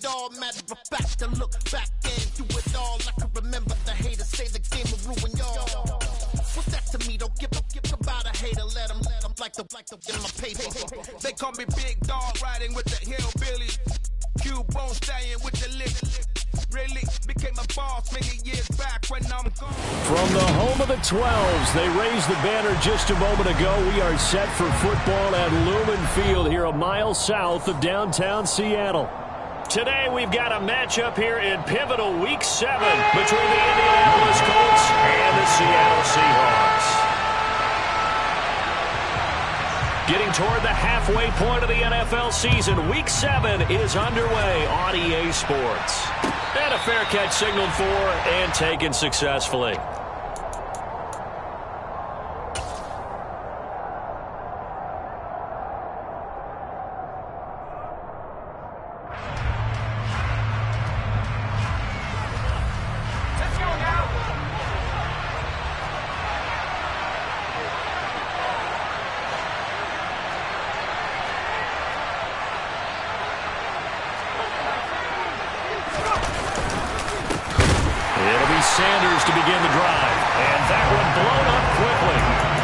it all. Matter of fact, to look back and do it all. I can remember the haters say the game will ruin y'all. What's that to me? Don't give about a hater. Let them like the in my paper. They call me Big Dog, riding with the hillbillies. Q-Bone staying with the lick. Really became a boss many years back when I'm gone. From the home of the 12s, they raised the banner just a moment ago. We are set for football at Lumen Field here a mile south of downtown Seattle. Today we've got a matchup here in pivotal Week 7 between the Indianapolis Colts and the Seattle Seahawks. Getting toward the halfway point of the NFL season, Week 7 is underway on EA Sports. And a fair catch signaled for and taken successfully. Sanders to begin the drive. And that one blown up quickly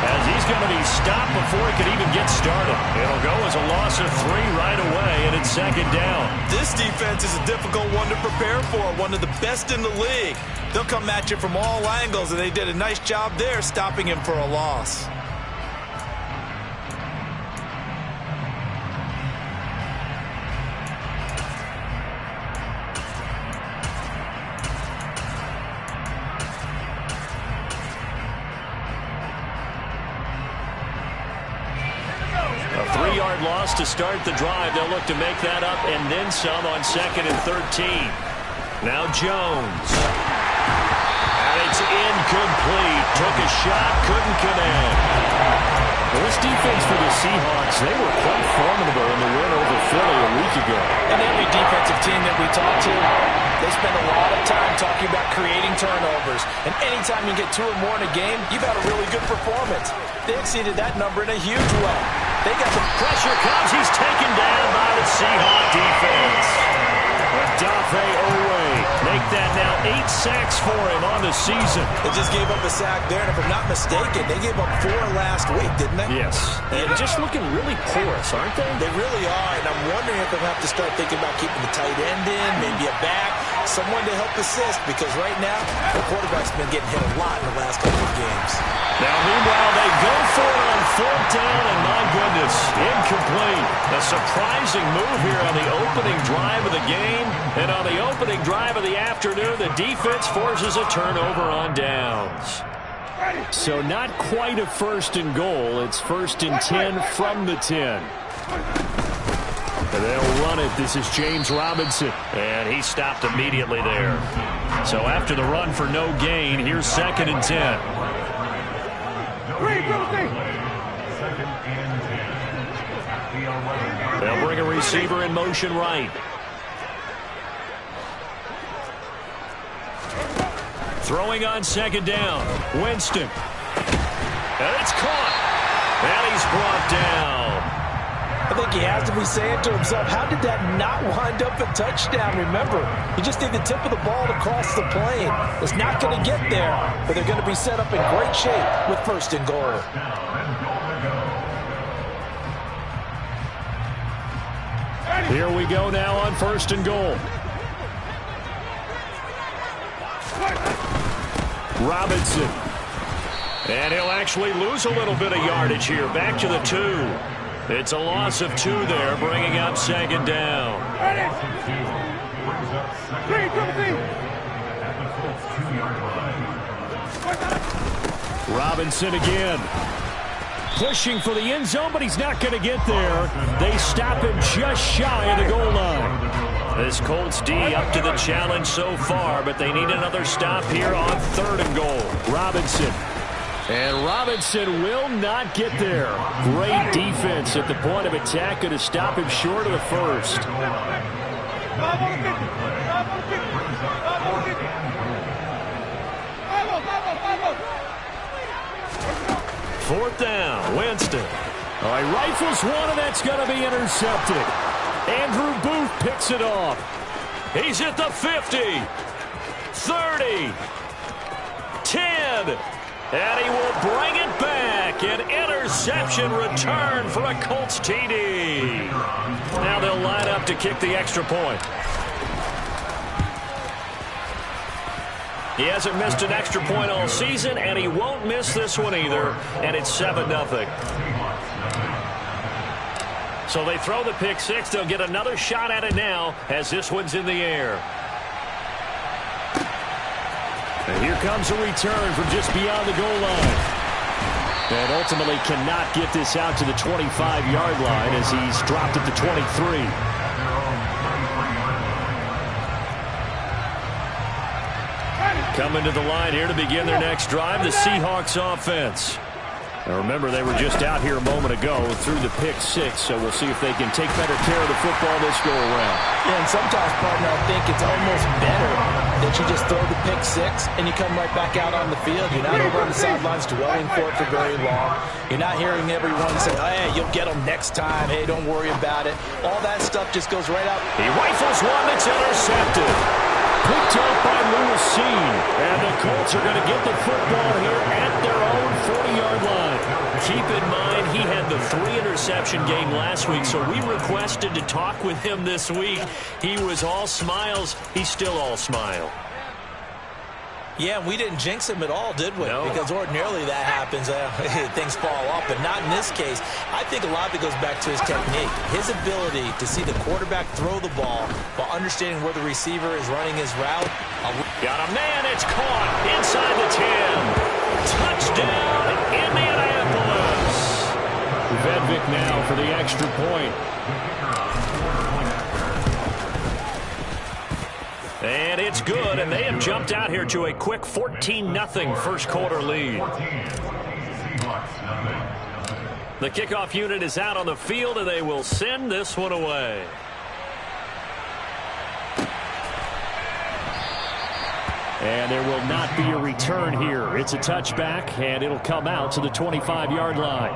as he's going to be stopped before he could even get started. It'll go as a loss of 3 right away, and it's second down. This defense is a difficult one to prepare for, one of the best in the league. They'll come at you from all angles, and they did a nice job there stopping him for a loss. Loss to start the drive. They'll look to make that up and then some on 2nd and 13. Now Jones. And it's incomplete. Took a shot, couldn't connect. Well, this defense for the Seahawks, they were quite formidable in the win over Philly a week ago. And every defensive team that we talk to, they spend a lot of time talking about creating turnovers. And anytime you get 2 or more in a game, you've had a really good performance. They exceeded that number in a huge way. They got the pressure comes. He's taken down by the Seahawk defense. Dafe Owe. Make that now 8 sacks for him on the season. They just gave up a sack there, and if I'm not mistaken, they gave up 4 last week, didn't they? Yes. And just looking really porous, aren't they? They really are, and I'm wondering if they'll have to start thinking about keeping the tight end in, maybe a back, someone to help assist, because right now, the quarterback's been getting hit a lot in the last couple of games. Now, meanwhile, they go for it on 4th down, and my goodness, incomplete. A surprising move here on the opening drive of the game, and on the opening drive of the afternoon, the defense forces a turnover on downs. So not quite a 1st and goal. It's 1st and 10 from the 10. And they'll run it. This is James Robinson. And he stopped immediately there. So after the run for no gain, here's 2nd and 10. They'll bring a receiver in motion right. Throwing on 2nd down. Winston. And it's caught. And he's brought down. I think he has to be saying to himself, how did that not wind up a touchdown? Remember, you just need the tip of the ball to cross the plane. It's not going to get there, but they're going to be set up in great shape with 1st and goal. Here we go now on 1st and goal. Robinson. And he'll actually lose a little bit of yardage here. Back to the 2. It's a loss of 2 there, bringing up 2nd down. Robinson again. Pushing for the end zone, but he's not going to get there. They stop him just shy of the goal line. This Colts D up to the challenge so far, but they need another stop here on 3rd and goal. Robinson. And Robinson will not get there. Great defense at the point of attack, going to stop him short of the 1st. 4th down, Winston. All right, rifles one, and that's going to be intercepted. Andrew Booth picks it off. He's at the 50, 30, 10, and he will bring it back. An interception return for a Colts TD. Now they'll line up to kick the extra point. He hasn't missed an extra point all season, and he won't miss this one either, and it's 7-0. So they throw the pick six. They'll get another shot at it now as this one's in the air. And here comes a return from just beyond the goal line. And ultimately cannot get this out to the 25-yard line as he's dropped at the 23. Coming to the line here to begin their next drive, the Seahawks offense. Now remember, they were just out here a moment ago through the pick six, so we'll see if they can take better care of the football this go-around. Yeah, and sometimes, partner, I think it's almost better that you just throw the pick six and you come right back out on the field. You're not over on the sidelines dwelling for it for very long. You're not hearing everyone say, oh, hey, you'll get them next time. Hey, don't worry about it. All that stuff just goes right out. He rifles one that's intercepted. Picked up by Lewis Seen. And the Colts are going to get the football here at their own 40-yard line. Keep in mind, he had the 3-interception game last week, so we requested to talk with him this week. He was all smiles. He's still all smile. Yeah, we didn't jinx him at all, did we? No. Because ordinarily that happens. Things fall off, but not in this case. I think a lot of it goes back to his technique. His ability to see the quarterback throw the ball while understanding where the receiver is running his route. Got a man. It's caught inside the 10. Touchdown, Indianapolis. Vedvik now for the extra point. And it's good, and they have jumped out here to a quick 14-0 first quarter lead. The kickoff unit is out on the field, and they will send this one away. And there will not be a return here. It's a touchback, and it'll come out to the 25-yard line.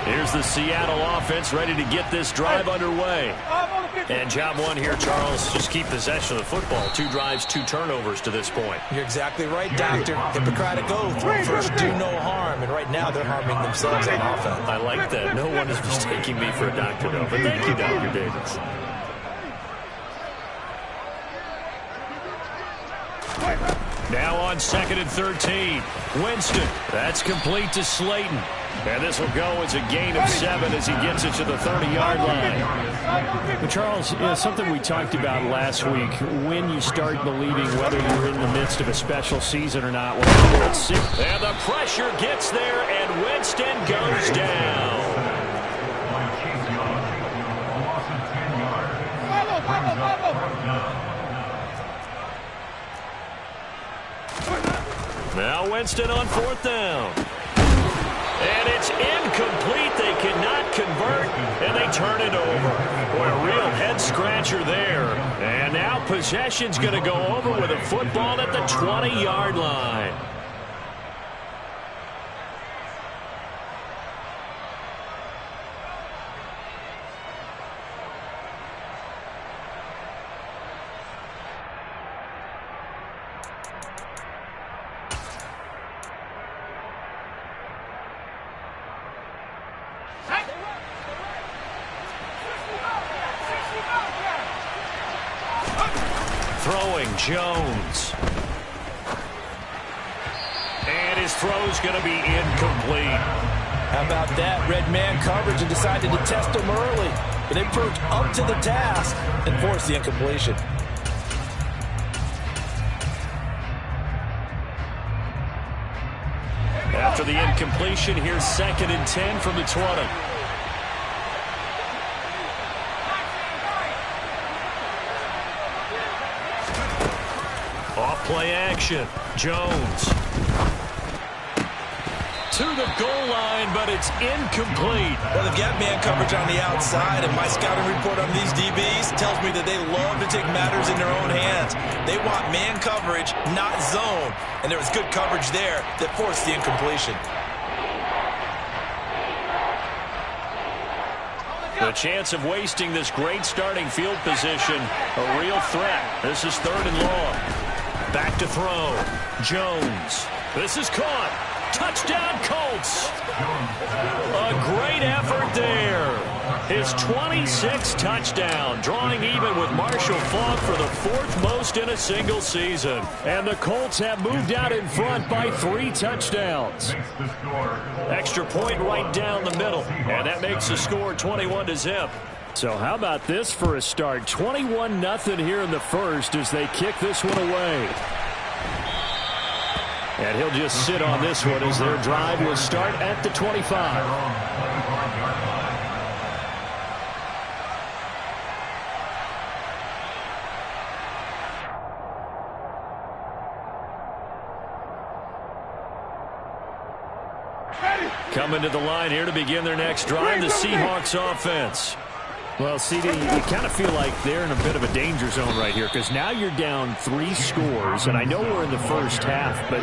Here's the Seattle offense ready to get this drive underway. And job one here, Charles, just keep possession of the football. 2 drives, 2 turnovers to this point. You're exactly right, Doctor. Hippocratic oath. First, do no harm. And right now, they're harming themselves on offense. I like that. No one is mistaking me for a doctor, though. But thank you, Dr. Davis. Now on 2nd and 13. Winston. That's complete to Slayton. And this will go as a gain of 7 as he gets it to the 30-yard line. But Charles, something we talked about last week, when you start believing whether you're in the midst of a special season or not. Well, it's 6. And the pressure gets there, and Winston goes down. Now Winston on 4th down. And it's incomplete. They cannot convert, and they turn it over. Boy, a real head-scratcher there. And now possession's going to go over with a football at the 20-yard line. Throwing Jones. And his throw's going to be incomplete. How about that? Red man coverage and decided to test him early. But they proved up to the task and forced the incompletion. After the incompletion, here's 2nd and 10 from the 20. Off-play action. Jones. To the goal line, but it's incomplete. Well, they've got man coverage on the outside, and my scouting report on these DBs tells me that they love to take matters in their own hands. They want man coverage, not zone. And there was good coverage there that forced the incompletion. The chance of wasting this great starting field position, a real threat. This is 3rd and long. Back to throw. Jones. This is caught. Touchdown, Colts. A great effort there. His 26th touchdown, drawing even with Marshall Faulk for the 4th most in a single season. And the Colts have moved out in front by 3 touchdowns. Extra point right down the middle, and that makes the score 21-0. So how about this for a start? 21-0 here in the first as they kick this one away. And he'll just sit on this one as their drive will start at the 25. Coming to the line here to begin their next drive, the Seahawks offense. Well, CD, you kind of feel like they're in a bit of a danger zone right here because now you're down 3 scores, and I know we're in the first half, but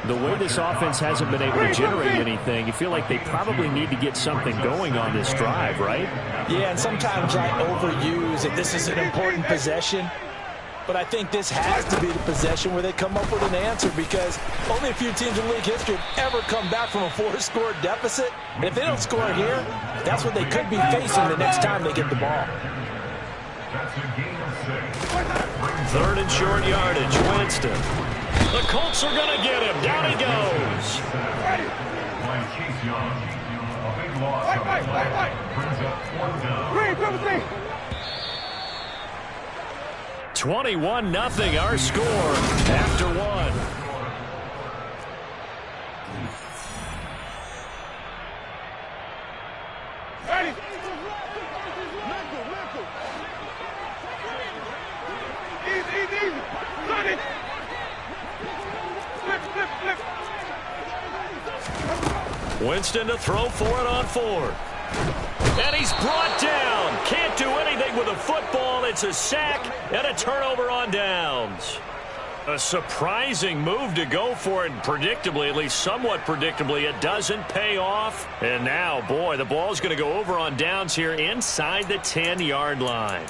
the way this offense hasn't been able to generate anything, you feel like they probably need to get something going on this drive, right? Yeah, and sometimes I overuse it. This is an important possession. But I think this has to be the possession where they come up with an answer because only a few teams in league history have ever come back from a 4-score deficit. And if they don't score here, that's what they could be facing the next time they get the ball. 3rd and short yardage, Winston. The Colts are going to get him. Down he goes. 21-0 our score after 1. Winston to throw for it on 4th. And he's brought down. Can't do anything with a football. It's a sack and a turnover on downs. A surprising move to go for it, and predictably, at least somewhat predictably, it doesn't pay off. And now, boy, the ball's going to go over on downs here inside the 10-yard line.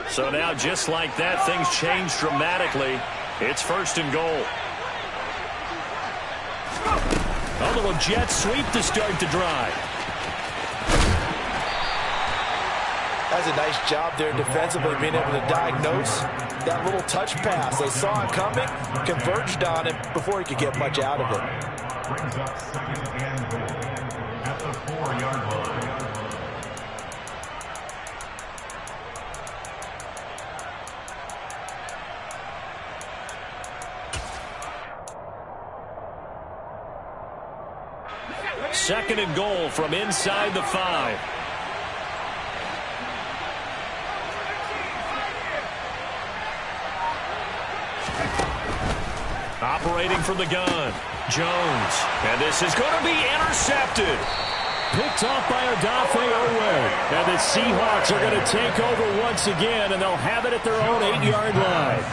So now, just like that, things change dramatically. It's 1st and goal. A little jet sweep to start the drive. That's a nice job there defensively, being able to diagnose that little touch pass. They saw it coming, converged on it before he could get much out of it. Brings up 2nd and goal at the 4-yard line. Second and goal from inside the 5. Operating from the gun, Jones. And this is going to be intercepted. Picked off by Odafe Owe. And the Seahawks are going to take over once again, and they'll have it at their own 8-yard line.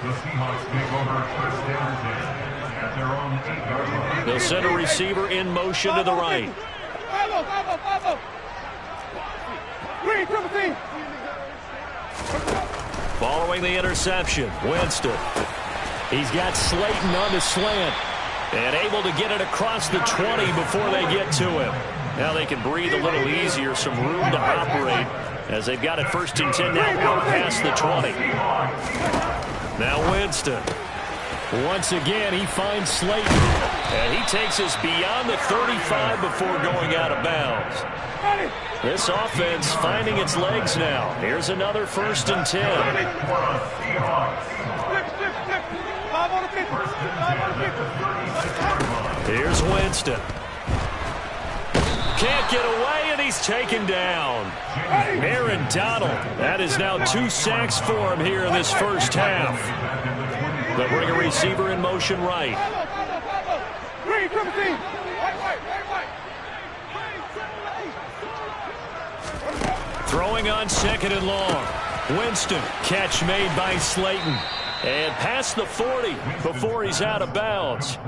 The Seahawks take over 1st and 10 at their own 8-yard line. They'll send a receiver in motion to the right. Following the interception, Winston. He's got Slayton on the slant and able to get it across the 20 before they get to him. Now they can breathe a little easier, some room to operate as they've got it 1st and 10 now out past the 20. Now Winston. Once again, he finds Slayton, and he takes us beyond the 35 before going out of bounds. This offense finding its legs now. Here's another 1st and 10. Here's Winston. Can't get away, and he's taken down. Aaron Donald. That is now 2 sacks for him here in this first half. They'll bring a receiver in motion right. Throwing on 2nd and long. Winston, catch made by Slayton. And past the 40 before he's out of bounds.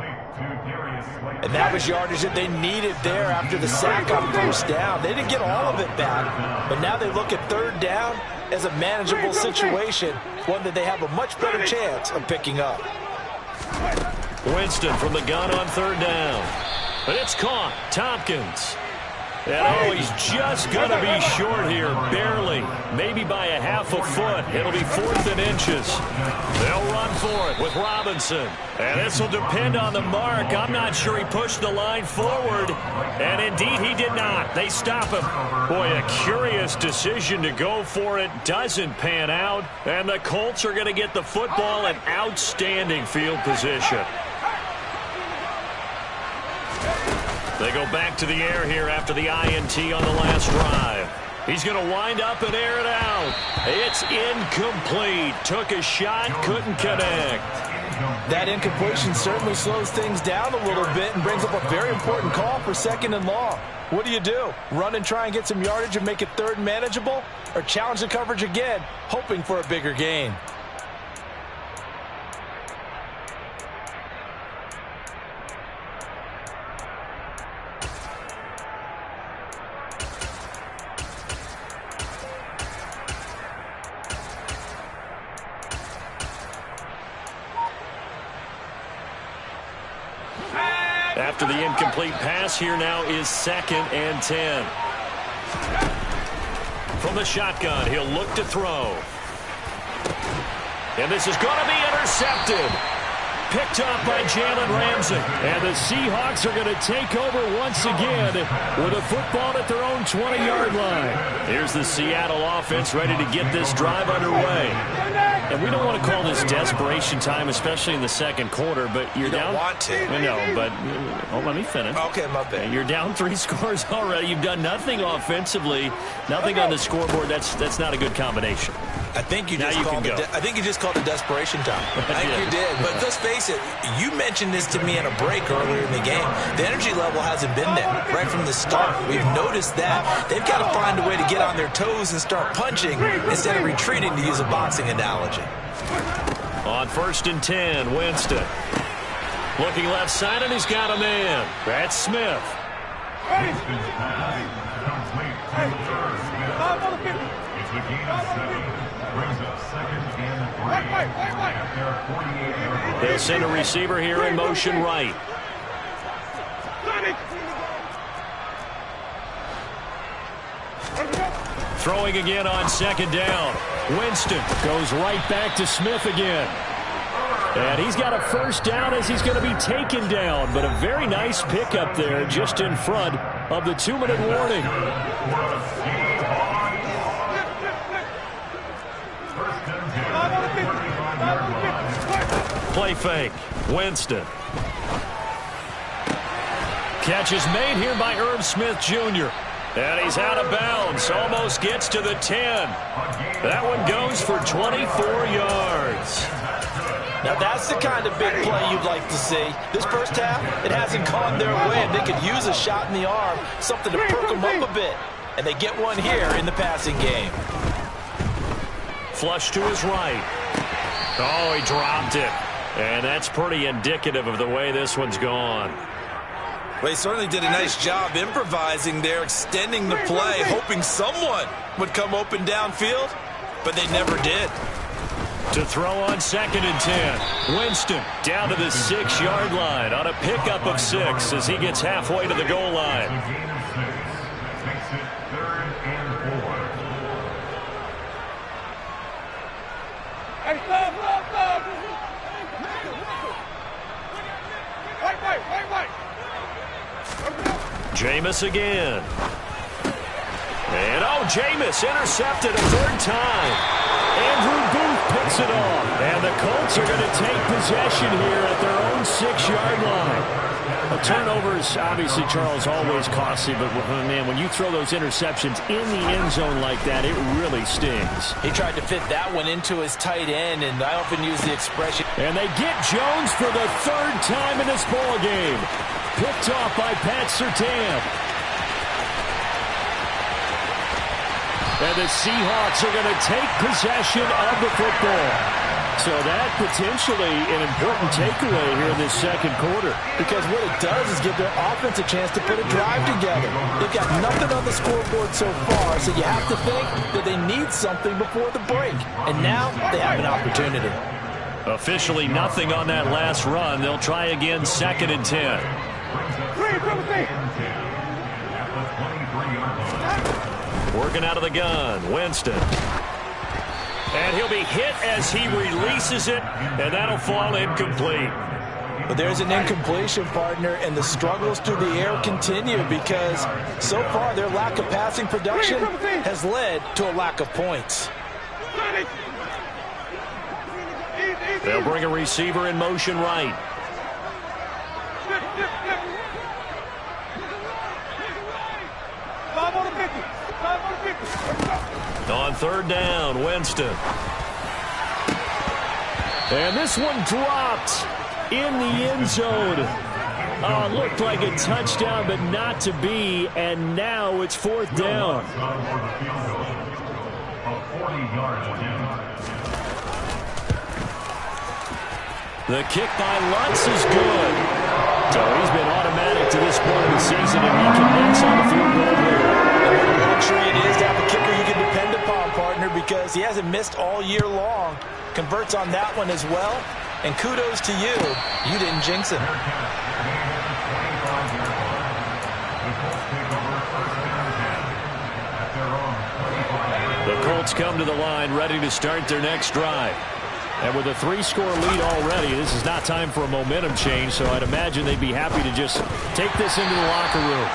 And that was yardage that they needed there after the sack on first down. They didn't get all of it back, but now they look at third down as a manageable situation, one that they have a much better chance of picking up. Winston from the gun on third down. But it's caught. Tompkins. And he's just going to be short here, barely. Maybe by a half a foot. It'll be 4th and inches. They'll run for it with Robinson. And this will depend on the mark. I'm not sure he pushed the line forward. And indeed, he did not. They stop him. Boy, a curious decision to go for it. Doesn't pan out. And the Colts are going to get the football in outstanding field position. They go back to the air here after the INT on the last drive. He's going to wind up and air it out. It's incomplete. Took a shot, couldn't connect. That incompletion certainly slows things down a little bit and brings up a very important call for 2nd and long. What do? Run and try and get some yardage and make it third manageable? Or challenge the coverage again, hoping for a bigger gain? After the incomplete pass, here now is 2nd and 10. From the shotgun, he'll look to throw. And this is going to be intercepted. Picked off by Jalen Ramsey. And the Seahawks are going to take over once again with a football at their own 20-yard line. Here's the Seattle offense ready to get this drive underway. And we don't want to call this desperation time, especially in the second quarter, but you're down. You don't want to. No, but let me finish. Okay, my bad. You're down 3 scores already. You've done nothing offensively, nothing on the scoreboard. That's not a good combination. I think you just called it desperation time. I think you did. But let's face it, you mentioned this to me in a break earlier in the game. The energy level hasn't been there right from the start. We've noticed that. They've got to find a way to get on their toes and start punching instead of retreating, to use a boxing analogy. On 1st and 10, Winston. Looking left side, and he's got a man. That's Smith. It's a gain of 7. Brings up 2nd and 3. They'll send a receiver here in motion right. Throwing again on 2nd down. Winston goes right back to Smith again. And he's got a 1st down as he's going to be taken down. But a very nice pickup there just in front of the 2-minute warning. Play fake. Winston. Catch is made here by Herb Smith Jr. And he's out of bounds. Almost gets to the 10. That one goes for 24 yards. Now that's the kind of big play you'd like to see. This first half, it hasn't gone their way, and they could use a shot in the arm, something to perk them up a bit. And they get one here in the passing game. Flush to his right. Oh, he dropped it. And that's pretty indicative of the way this one's gone. Well, he certainly did a nice job improvising there, extending the play, hoping someone would come open downfield, but they never did. To throw on 2nd and 10. Winston down to the 6-yard line on a pickup of 6 as he gets halfway to the goal line. Makes it 3rd and 4. Jameis again. And Jameis intercepted a 3rd time. Andrew Booth picks it off. And the Colts are going to take possession here at their own 6-yard line. A turnover's obviously, Charles, always costly, but man, when you throw those interceptions in the end zone like that, it really stings. He tried to fit that one into his tight end, and I often use the expression. And they get Jones for the 3rd time in this ball game. Picked off by Pat Surtain. And the Seahawks are going to take possession of the football. So that potentially an important takeaway here in this second quarter. Because what it does is give their offense a chance to put a drive together. They've got nothing on the scoreboard so far, so you have to think that they need something before the break. And now they have an opportunity. Officially nothing on that last run. They'll try again, 2nd and 10. Working out of the gun, Winston. And he'll be hit as he releases it, and that'll fall incomplete. But there's an incompletion, partner, and the struggles through the air continue because so far their lack of passing production has led to a lack of points. They'll bring a receiver in motion right. On 3rd down, Winston. And this one dropped in the end zone. Oh, looked like a touchdown, but not to be. And now it's 4th down. The kick by Lutz is good. So he's been automatic to this point of the season, and he connects on the field goal here. And what a luxury it is to have a kicker you can depend upon, partner, because he hasn't missed all year long. Converts on that one as well. And kudos to you. You didn't jinx him. The Colts come to the line ready to start their next drive. And with a 3-score lead already, this is not time for a momentum change, so I'd imagine they'd be happy to just take this into the locker room.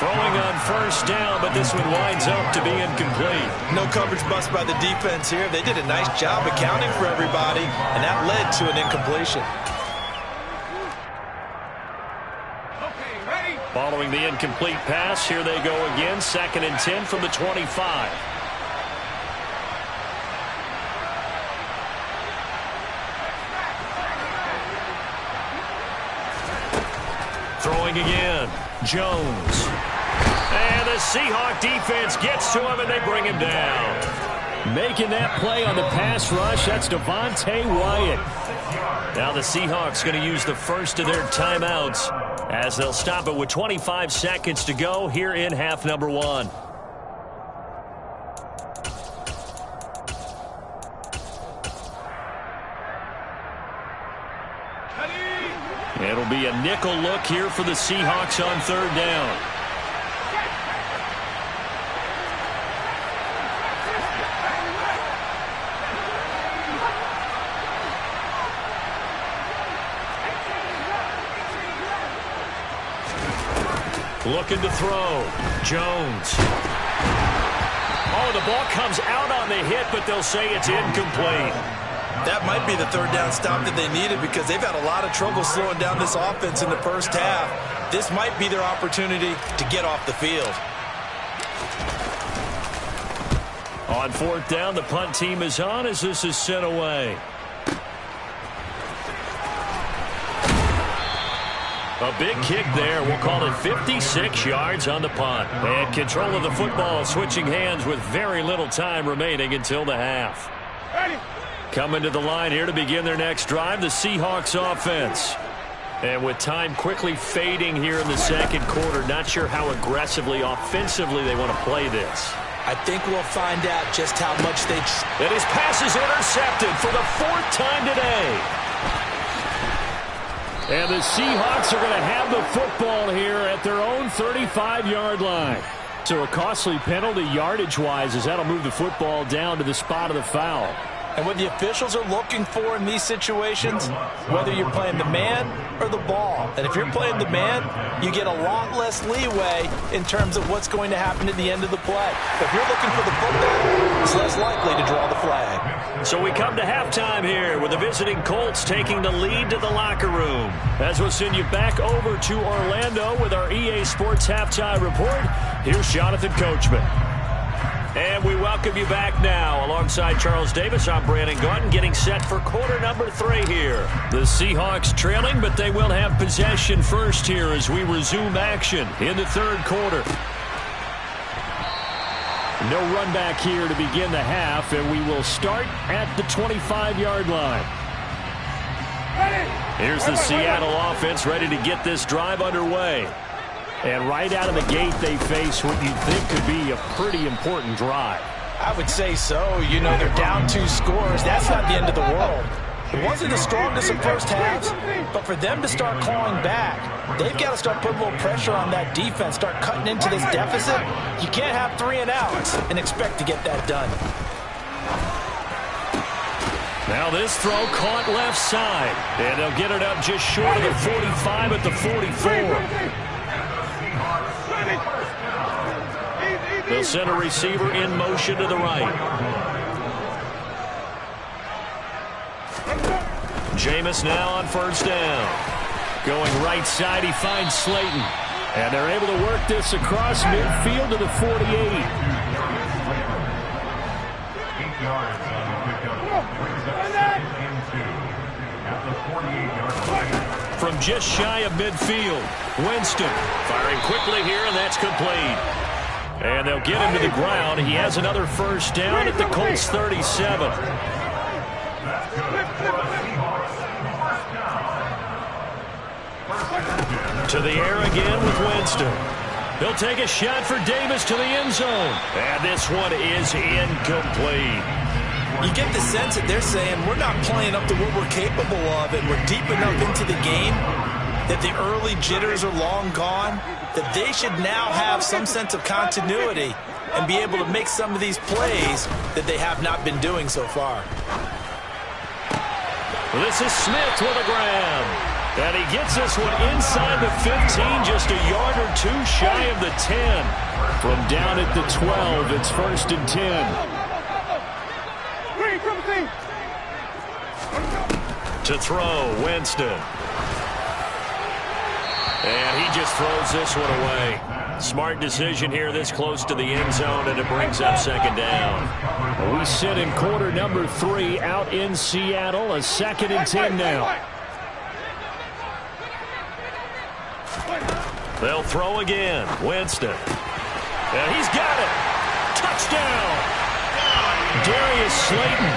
Throwing on 1st down, but this one winds up to be incomplete. No coverage bust by the defense here. They did a nice job accounting for everybody, and that led to an incompletion. Following the incomplete pass, here they go again, 2nd and 10 from the 25. Throwing again, Jones. And the Seahawk defense gets to him, and they bring him down. Making that play on the pass rush, that's Devontae Wyatt. Now the Seahawks going to use the first of their timeouts as they'll stop it with 25 seconds to go here in half number 1. It'll be a nickel look here for the Seahawks on 3rd down. Looking to throw. Jones. Oh, the ball comes out on the hit, but they'll say it's incomplete. That might be the 3rd down stop that they needed because they've had a lot of trouble slowing down this offense in the first half. This might be their opportunity to get off the field. On 4th down, the punt team is on as this is sent away. A big kick there. We'll call it 56 yards on the punt. And control of the football switching hands with very little time remaining until the half. Coming to the line here to begin their next drive, the Seahawks offense. And with time quickly fading here in the second quarter, not sure how aggressively, offensively they want to play this. I think we'll find out just how much they... And his pass is intercepted for the 4th time today. And the Seahawks are going to have the football here at their own 35-yard line. So a costly penalty yardage-wise as that'll move the football down to the spot of the foul. And what the officials are looking for in these situations, whether you're playing the man or the ball. And if you're playing the man, you get a lot less leeway in terms of what's going to happen at the end of the play. But if you're looking for the football, it's less likely to draw the flag. So we come to halftime here with the visiting Colts taking the lead to the locker room. As we'll send you back over to Orlando with our EA Sports Halftime Report, here's Jonathan Coachman. And we welcome you back now. Alongside Charles Davis, I'm Brandon Gaudin, getting set for quarter number 3 here. The Seahawks trailing, but they will have possession first here as we resume action in the third quarter. No run back here to begin the half, and we will start at the 25-yard line. Here's the Seattle offense ready to get this drive underway. And right out of the gate, they face what you'd think could be a pretty important drive. I would say so. You know, they're down 2 scores. That's not the end of the world. It wasn't the strongest in first halves, but for them to start clawing back, they've got to start putting a little pressure on that defense, start cutting into this deficit. You can't have 3 and outs and expect to get that done. Now this throw caught left side, and they'll get it up just short of the 45 at the 44. They'll send a receiver in motion to the right. Jameis now on first down. Going right side, he finds Slayton. And they're able to work this across midfield to the 48. 8 yards on the pickup. Brings up 2nd and 2 at the 48-yard line. From just shy of midfield, Winston firing quickly here, and that's complete. And they'll get him to the ground. He has another first down at the Colts 37. To the air again with Winston. He'll take a shot for Davis to the end zone. And this one is incomplete. You get the sense that they're saying we're not playing up to what we're capable of, and we're deep enough into the game that the early jitters are long gone, that they should now have some sense of continuity and be able to make some of these plays that they have not been doing so far. This is Smith with a grab. And he gets this one inside the 15, just a yard or 2 shy of the 10. From down at the 12, it's 1st and 10. To throw, Winston. And he just throws this one away. Smart decision here this close to the end zone, and it brings up 2nd down. We sit in quarter number 3 out in Seattle, a 2nd and 10 now. They'll throw again. Winston. And he's got it. Touchdown. Darius Slayton,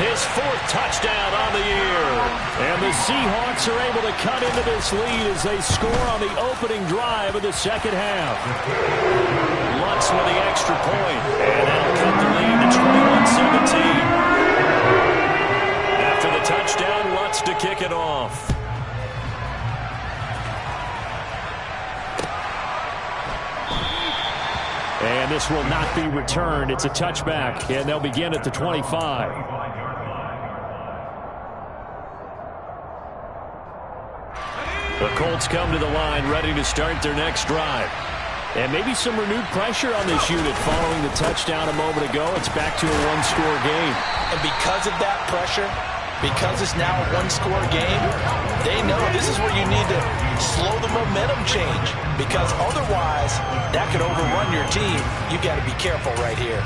his 4th touchdown on the year. And the Seahawks are able to cut into this lead as they score on the opening drive of the 2nd half. Lutz with the extra point. And that'll cut the lead to 21-17. After the touchdown, Lutz to kick it off. And this will not be returned. It's a touchback, and they'll begin at the 25. The Colts come to the line ready to start their next drive. And maybe some renewed pressure on this unit following the touchdown a moment ago. It's back to a 1-score game. And because of that pressure, because it's now a 1-score game, they know this is where you need to slow the momentum change, because otherwise that could overrun your team. You got to be careful right here.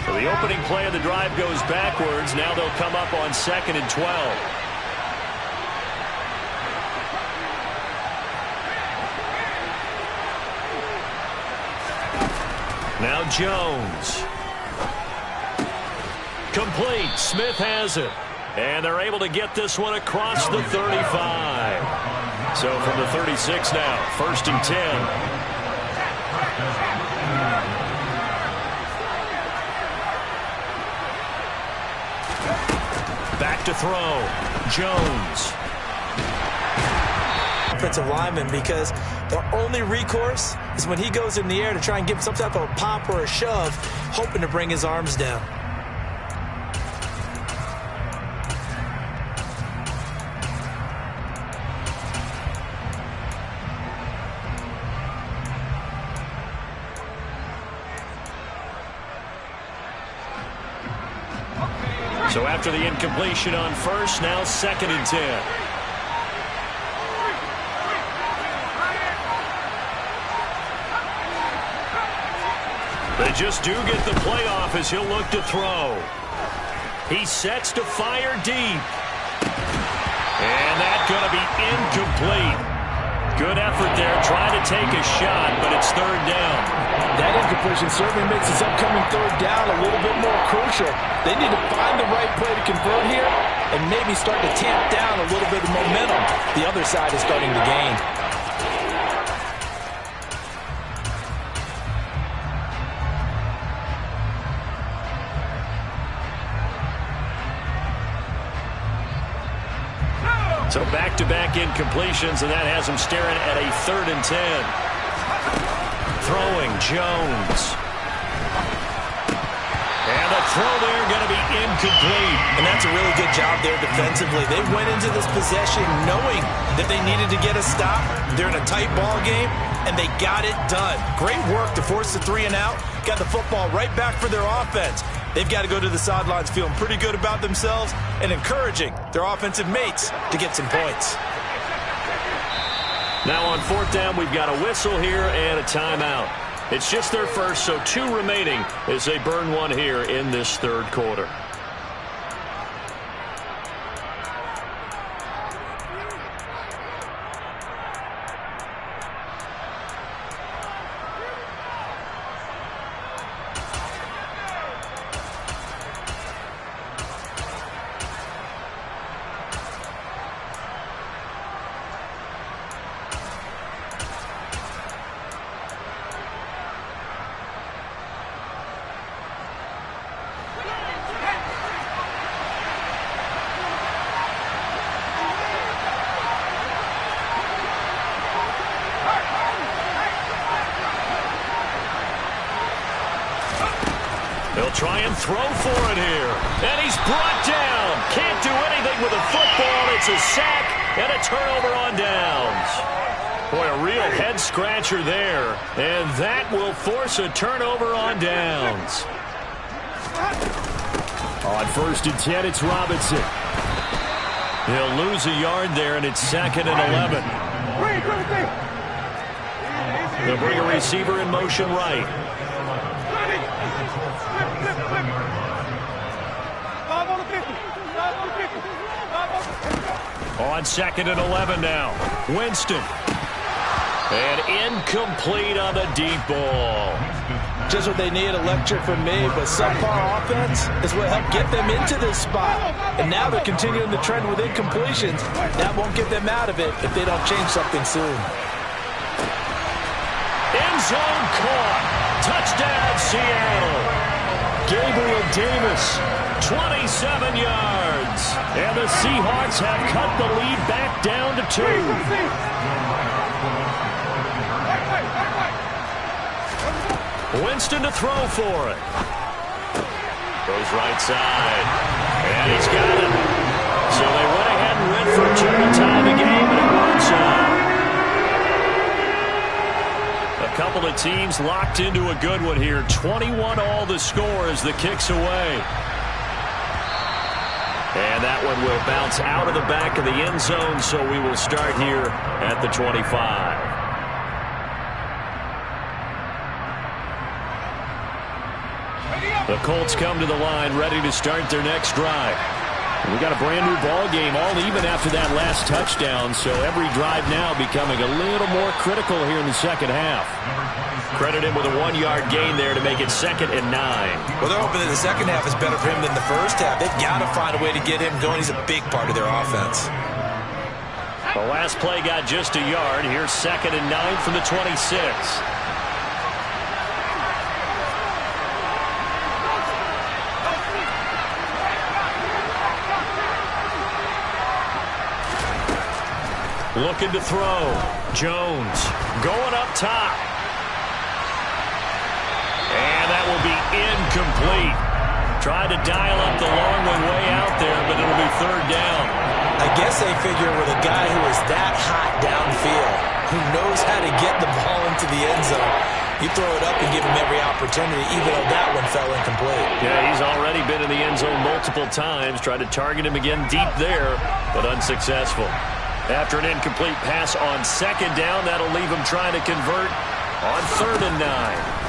So the opening play of the drive goes backwards. Now they'll come up on 2nd and 12. Now Jones. Complete. Smith has it. And they're able to get this one across the 35. So from the 36 now, 1st and 10. Back to throw. Jones. Offensive lineman, because their only recourse is when he goes in the air to try and give some type of a pop or a shove, hoping to bring his arms down. So after the incompletion on 1st, now 2nd and 10. They just do get the playoff as he'll look to throw. He sets to fire deep. And that going to be incomplete. Good effort there, trying to take a shot, but it's third down. That incompletion certainly makes this upcoming third down a little bit more crucial. They need to find the right play to convert here and maybe start to tamp down a little bit of momentum the other side is starting to gain. So back-to-back incompletions, and that has him staring at a 3rd and 10. Throwing, Jones. And the throw there going to be incomplete. And that's a really good job there defensively. They went into this possession knowing that they needed to get a stop. They're in a tight ball game, and they got it done. Great work to force the 3 and out. Got the football right back for their offense. They've got to go to the sidelines feeling pretty good about themselves and encouraging their offensive mates to get some points. Now on 4th down, we've got a whistle here and a timeout. It's just their first, so 2 remaining as they burn 1 here in this 3rd quarter. They'll try and throw for it here. And he's brought down. Can't do anything with the football. It's a sack and a turnover on downs. Boy, a real head-scratcher there. And that will force a turnover on downs. On 1st and 10, it's Robinson. He'll lose a yard there, and it's 2nd and 11. They'll bring a receiver in motion right. On 2nd and 11 now. Winston. And incomplete on the deep ball. Just what they need, a lecture from me, but subpar offense is what helped get them into this spot. And now they're continuing the trend with incompletions. That won't get them out of it if they don't change something soon. End zone caught. Touchdown, Seattle. Gabriel Davis, 27 yards. And the Seahawks have cut the lead back down to 2. Winston to throw for it. Goes right side. And he's got it. So they went ahead and went for 2 to tie the game, and it works out. A couple of teams locked into a good one here. 21 all the score as the kick's away. And that one will bounce out of the back of the end zone, so we will start here at the 25. The Colts come to the line, ready to start their next drive. We got a brand new ball game, all even after that last touchdown, so every drive now becoming a little more critical here in the second half. Credit him with a 1-yard gain there to make it 2nd and 9. Well, they're hoping that the second half is better for him than the first half. They've got to find a way to get him going. He's a big part of their offense. The last play got just a yard. Here's 2nd and 9 from the 26. Looking to throw. Jones going up top. And that will be incomplete. Tried to dial up the long one way out there, but it'll be 3rd down. I guess they figure with a guy who is that hot downfield, who knows how to get the ball into the end zone, you throw it up and give him every opportunity, even though that one fell incomplete. Yeah, he's already been in the end zone multiple times. Tried to target him again deep there, but unsuccessful. After an incomplete pass on 2nd down, that'll leave him trying to convert on 3rd and 9.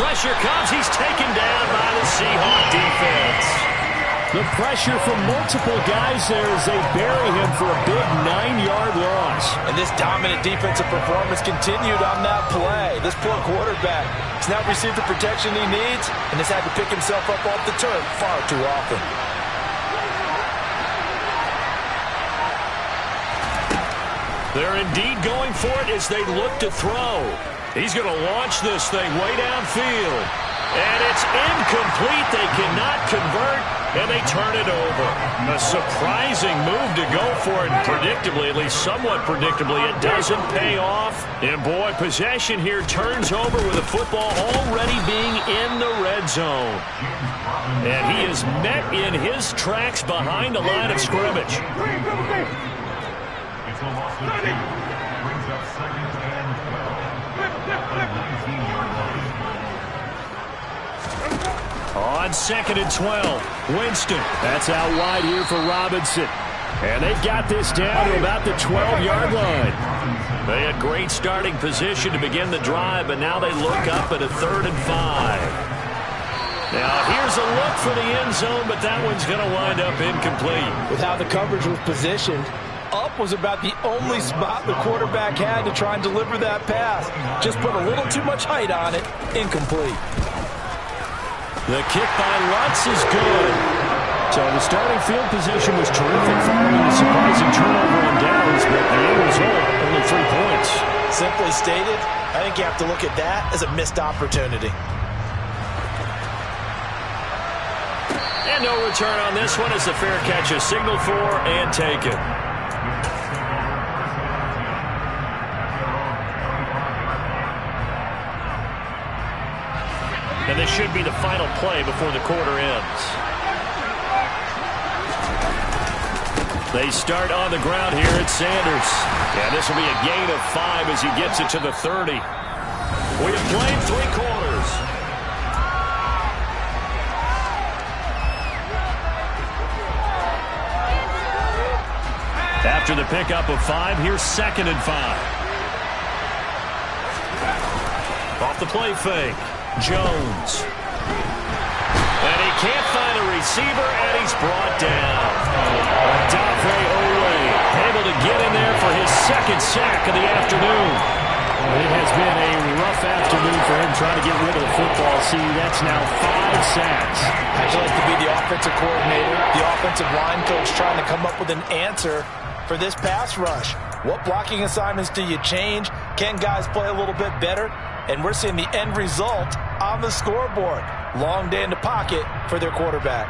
Pressure comes. He's taken down by the Seahawk defense. The pressure from multiple guys there as they bury him for a big 9-yard loss. And this dominant defensive performance continued on that play. This poor quarterback has now received the protection he needs and has had to pick himself up off the turf far too often. They're indeed going for it as they look to throw. He's going to launch this thing way downfield. And it's incomplete. They cannot convert, and they turn it over. A surprising move to go for it, and predictably, at least somewhat predictably, it doesn't pay off. And boy, possession here turns over with the football already being in the red zone. And he is met in his tracks behind the line of scrimmage. It's a loss of 2. Brings up 2nd and 12. On 2nd and 12, Winston. That's out wide here for Robinson. And they've got this down to about the 12-yard line. They had great starting position to begin the drive, but now they look up at a 3rd and 5. Now here's a look for the end zone, but that one's going to wind up incomplete. With how the coverage was positioned, up was about the only spot the quarterback had to try and deliver that pass. Just put a little too much height on it. Incomplete. The kick by Lutz is good. So the starting field position was terrific following the surprising turnover on downs, but the end result, only 3 points. Simply stated, I think you have to look at that as a missed opportunity. And no return on this one as the fair catch is signaled for and taken. And this should be the final play before the quarter ends. They start on the ground here at Sanders. And this will be a gain of 5 as he gets it to the 30. We have played 3 quarters. After the pickup of 5, here's 2nd and 5. Off the play fake. Jones. And he can't find a receiver, and he's brought down. Dafe Owe able to get in there for his 2nd sack of the afternoon. It has been a rough afternoon for him trying to get rid of the football. See, that's now 5 sacks. I'd like to be the offensive coordinator, the offensive line coach trying to come up with an answer for this pass rush. What blocking assignments do you change? Can guys play a little bit better? And we're seeing the end result on the scoreboard. Long day in the pocket for their quarterback.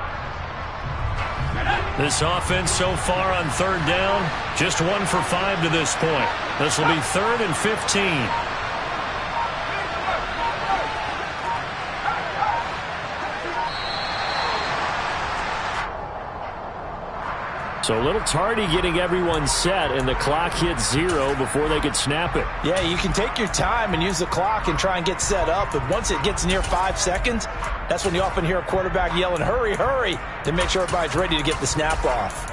This offense so far on 3rd down, just 1 for 5 to this point. This will be 3rd and 15. So a little tardy getting everyone set, and the clock hits 0 before they could snap it. Yeah, you can take your time and use the clock and try and get set up, but once it gets near 5 seconds, that's when you often hear a quarterback yelling, hurry, hurry, to make sure everybody's ready to get the snap off.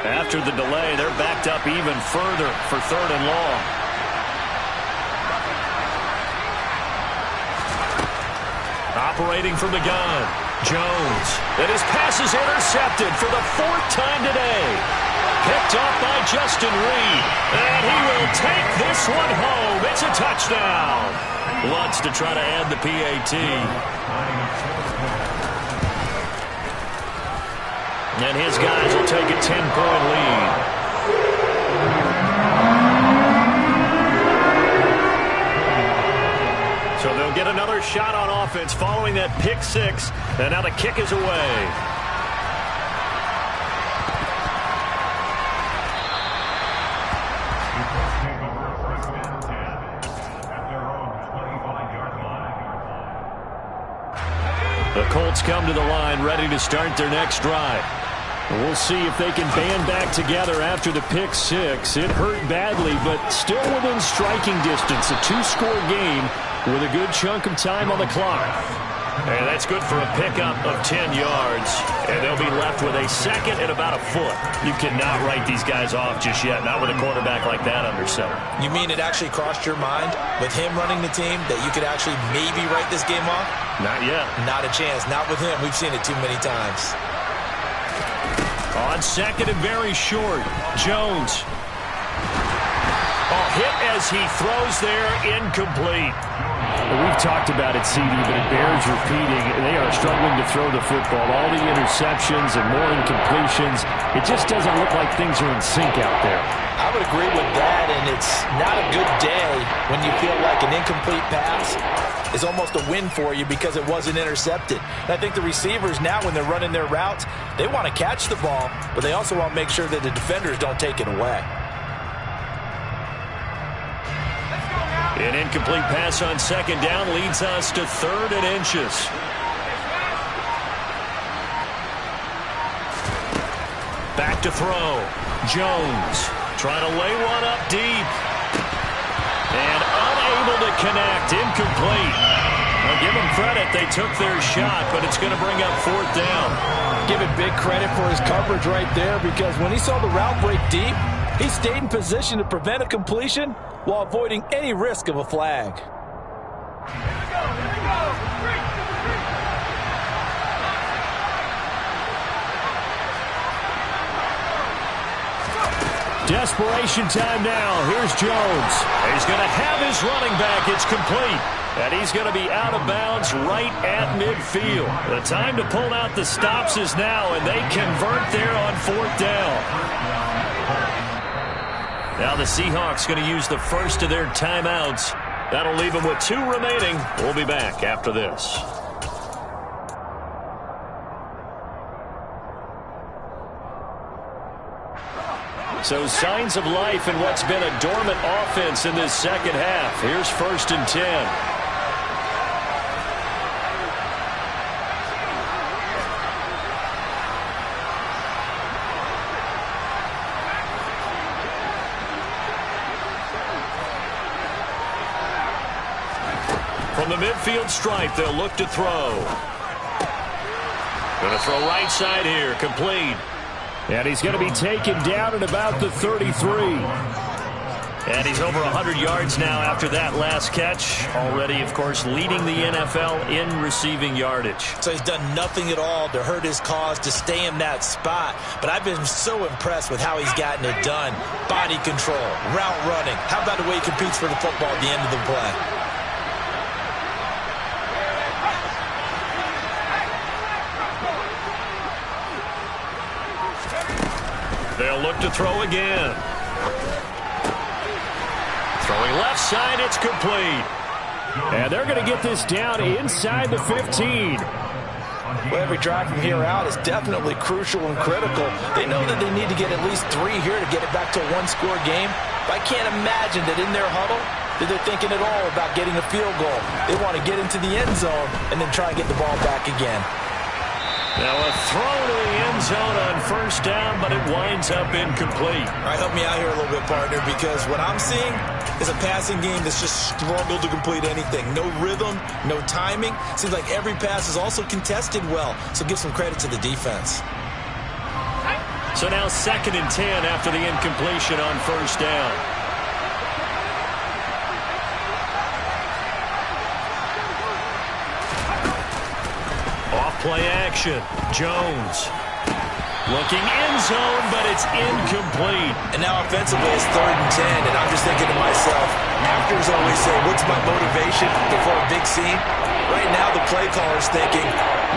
After the delay, they're backed up even further for 3rd and long. Operating from the gun, Jones. And his pass is intercepted for the 4th time today. Picked up by Justin Reed. And he will take this one home. It's a touchdown. Lutz to try to add the PAT. And his guys will take a 10-point lead. So they'll get another shot on offense following that pick 6. And now the kick is away. The Colts come to the line ready to start their next drive. We'll see if they can band back together after the pick 6. It hurt badly, but still within striking distance. A 2-score game with a good chunk of time on the clock. And that's good for a pickup of 10 yards. And they'll be left with a second and about a foot. You cannot write these guys off just yet, not with a quarterback like that under center. You mean it actually crossed your mind with him running the team that you could actually maybe write this game off? Not yet. Not a chance. Not with him. We've seen it too many times. On second and very short, Jones. Hit as he throws there, incomplete. We've talked about it, CD, but it bears repeating. They are struggling to throw the football. All the interceptions and more incompletions. It just doesn't look like things are in sync out there. I would agree with that, and it's not a good day when you feel like an incomplete pass is almost a win for you because it wasn't intercepted. And I think the receivers now, when they're running their routes, they want to catch the ball, but they also want to make sure that the defenders don't take it away. An incomplete pass on second down leads us to 3rd and inches. Back to throw. Jones trying to lay one up deep. And unable to connect. Incomplete. I'll give them credit. They took their shot, but it's going to bring up 4th down. Give it big credit for his coverage right there, because when he saw the route break deep, he stayed in position to prevent a completion while avoiding any risk of a flag. Desperation time now. Here's Jones. He's going to have his running back. It's complete. And he's going to be out of bounds right at midfield. The time to pull out the stops is now, and they convert there on 4th down. Now the Seahawks going to use the first of their timeouts. That'll leave them with 2 remaining. We'll be back after this. So signs of life in what's been a dormant offense in this second half. Here's 1st and 10. From the midfield stripe, they'll look to throw. Going to throw right side here, complete. And he's going to be taken down at about the 33. And he's over 100 yards now after that last catch. Already, of course, leading the NFL in receiving yardage. So he's done nothing at all to hurt his cause, to stay in that spot. But I've been so impressed with how he's gotten it done. Body control, route running. How about the way he competes for the football at the end of the play? They'll look to throw again. Throwing left side, it's complete. And they're going to get this down inside the 15. Well, every drive from here out is definitely crucial and critical. They know that they need to get at least 3 here to get it back to a 1-score game. But I can't imagine that in their huddle that they're thinking at all about getting a field goal. They want to get into the end zone and then try and get the ball back again. Now a throw to the end zone on 1st down, but it winds up incomplete. All right, help me out here a little bit, partner, because what I'm seeing is a passing game that's just struggled to complete anything. No rhythm, no timing. Seems like every pass is also contested well, so give some credit to the defense. So now 2nd and 10 after the incompletion on 1st down. Play action. Jones looking end zone, but it's incomplete. And now offensively, it's 3rd and 10, and I'm just thinking to myself, actors always say, what's my motivation before a big scene? Right now, the play caller's thinking,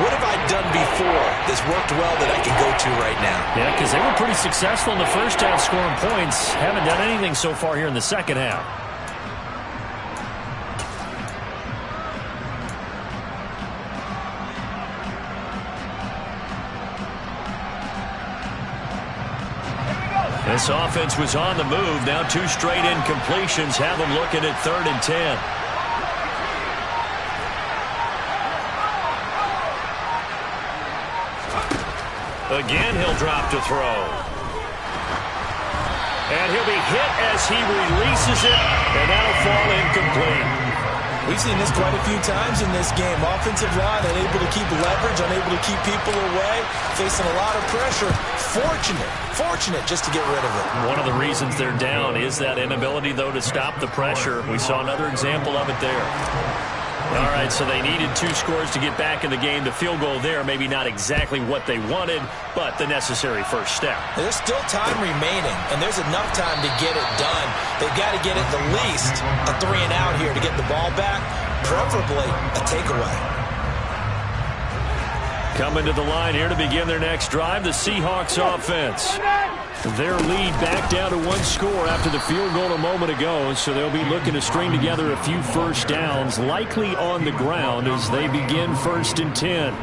what have I done before that's worked well that I can go to right now? Yeah, because they were pretty successful in the first half scoring points. Haven't done anything so far here in the second half. This offense was on the move. Now 2 straight incompletions have them looking at 3rd and 10. Again, he'll drop to throw. And he'll be hit as he releases it, and that'll fall incomplete. We've seen this quite a few times in this game. Offensive line unable to keep leverage, unable to keep people away, facing a lot of pressure. Fortunate just to get rid of it. One of the reasons they're down is that inability, though, to stop the pressure. We saw another example of it there. All right, so they needed 2 scores to get back in the game. The field goal there, maybe not exactly what they wanted, but the necessary first step. There's still time remaining, and there's enough time to get it done. They've got to get at the least a 3-and-out here to get the ball back, preferably a takeaway. Coming to the line here to begin their next drive, the Seahawks offense. Their lead back down to 1 score after the field goal a moment ago, so they'll be looking to string together a few first downs, likely on the ground as they begin 1st and 10.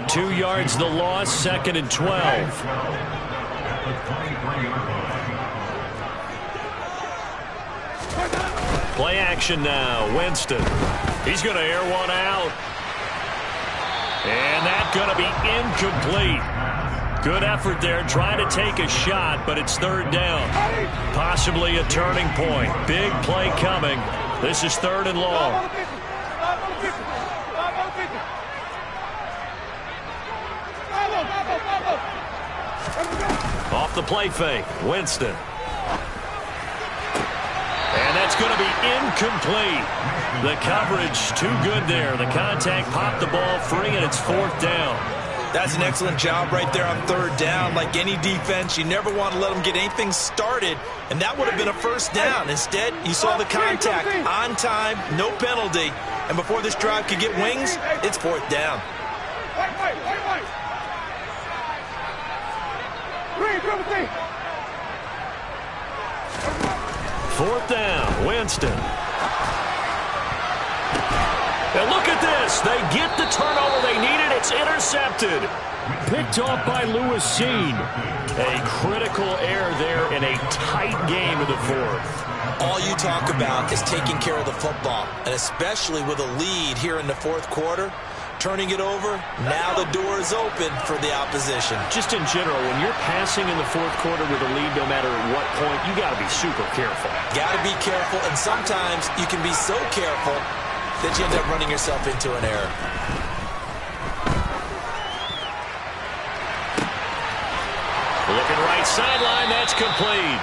2 yards the loss, 2nd and 12. Play action now, Winston. He's going to air one out. And that's going to be incomplete. Good effort there, trying to take a shot, but it's 3rd down. Possibly a turning point. Big play coming. This is 3rd and long. Off the play fake, Winston. And that's going to be incomplete. The coverage too good there. The contact popped the ball free, and it's 4th down. That's an excellent job right there on 3rd down. Like any defense, you never want to let them get anything started, and that would have been a first down. Instead, you saw the contact on time, no penalty, and before this drive could get wings, it's 4th down. Fourth down, Winston. And look at this. They get the turnover they needed. It's intercepted. Picked off by Lewis Seen. A critical error there in a tight game in the 4th. All you talk about is taking care of the football, and especially with a lead here in the 4th quarter. Turning it over, now the door is open for the opposition. Just in general, when you're passing in the 4th quarter with a lead, no matter at what point, you got to be super careful. Got to be careful, and sometimes you can be so careful that you end up running yourself into an error. Looking right sideline, that's complete.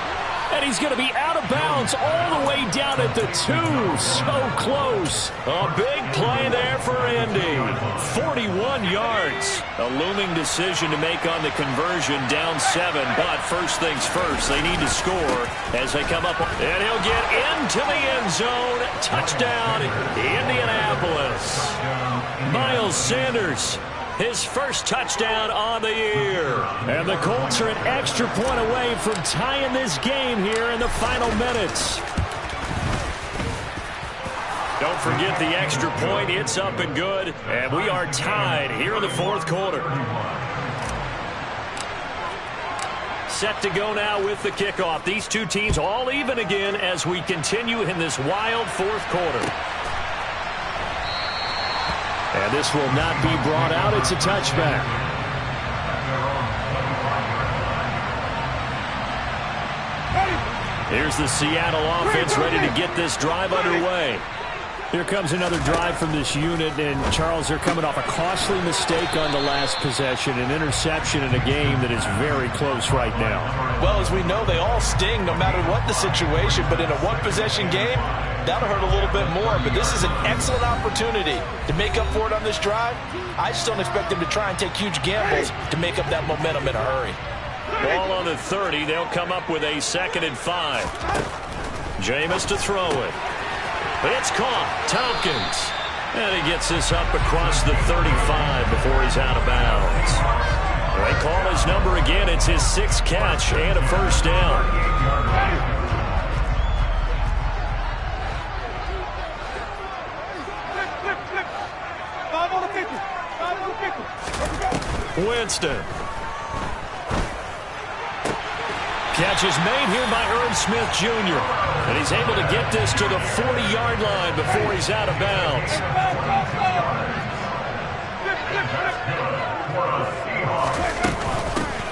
And he's going to be out of bounds all the way down at the 2. So close. A big play there for Indy. 41 yards. A looming decision to make on the conversion, down 7. But first things first, they need to score as they come up. And he'll get into the end zone. Touchdown, Indianapolis. Miles Sanders. His first touchdown on the year. And the Colts are an extra point away from tying this game here in the final minutes. Don't forget the extra point. It's up and good. And we are tied here in the 4th quarter. Set to go now with the kickoff. These two teams all even again as we continue in this wild 4th quarter. And this will not be brought out. It's a touchback. Here's the Seattle offense ready to get this drive underway. Here comes another drive from this unit, and Charles, they're coming off a costly mistake on the last possession, an interception in a game that is very close right now. Well, as we know, they all sting no matter what the situation, but in a one-possession game, that'll hurt a little bit more. But this is an excellent opportunity to make up for it on this drive. I just don't expect them to try and take huge gambles to make up that momentum in a hurry. Ball on the 30. They'll come up with a 2nd and 5. Jameis to throw it. It's caught. Tompkins. And he gets this up across the 35 before he's out of bounds. They call his number again. It's his 6th catch and a first down. Winston. Catch is made here by Irv Smith Jr. And he's able to get this to the 40-yard line before he's out of bounds.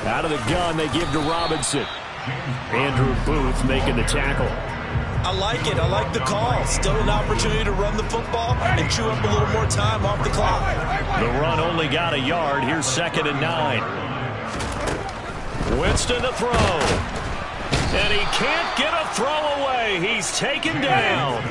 Out of the gun, they give to Robinson. Andrew Booth making the tackle. I like it. I like the call. Still an opportunity to run the football and chew up a little more time off the clock. The run only got a yard. Here's 2nd and 9. Winston to throw. And he can't get a throw away. He's taken down.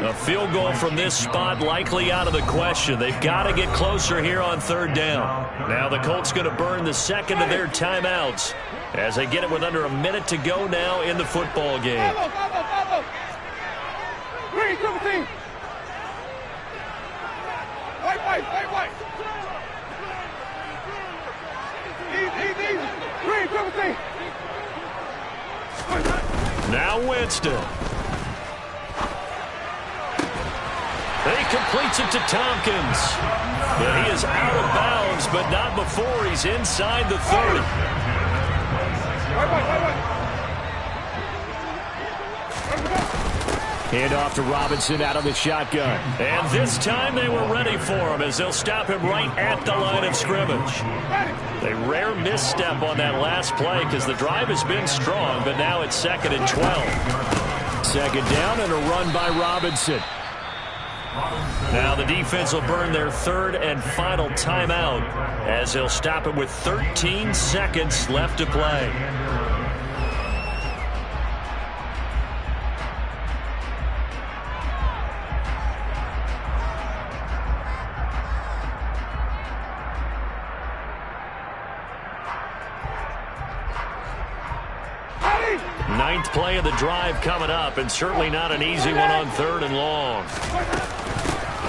A field goal from this spot likely out of the question. They've got to get closer here on 3rd down. Now the Colts going to burn the second of their timeouts as they get it with under a minute to go now in the football game. Now Winston. He completes it to Tompkins. But he is out of bounds, but not before he's inside the 30. Hand off to Robinson out of the shotgun. And this time they were ready for him as they'll stop him right at the line of scrimmage. A rare misstep on that last play because the drive has been strong, but now it's 2nd and 12. 2nd down and a run by Robinson. Now the defense will burn their 3rd and final timeout as they'll stop it with 13 seconds left to play. Ninth play of the drive coming up, and certainly not an easy one on 3rd and long.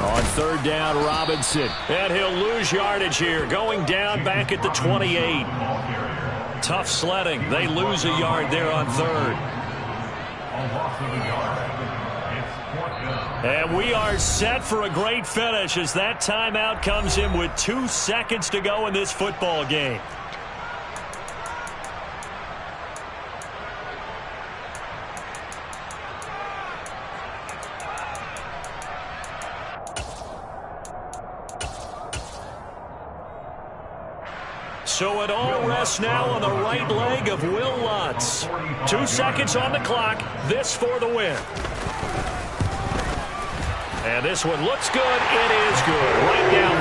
On 3rd down, Robinson. And he'll lose yardage here, going down back at the 28. Tough sledding. They lose a yard there on 3rd. And we are set for a great finish as that timeout comes in with 2 seconds to go in this football game. So it all rests now on the right leg of Will Lutz. 2 seconds on the clock. This for the win. And this one looks good. It is good. Right down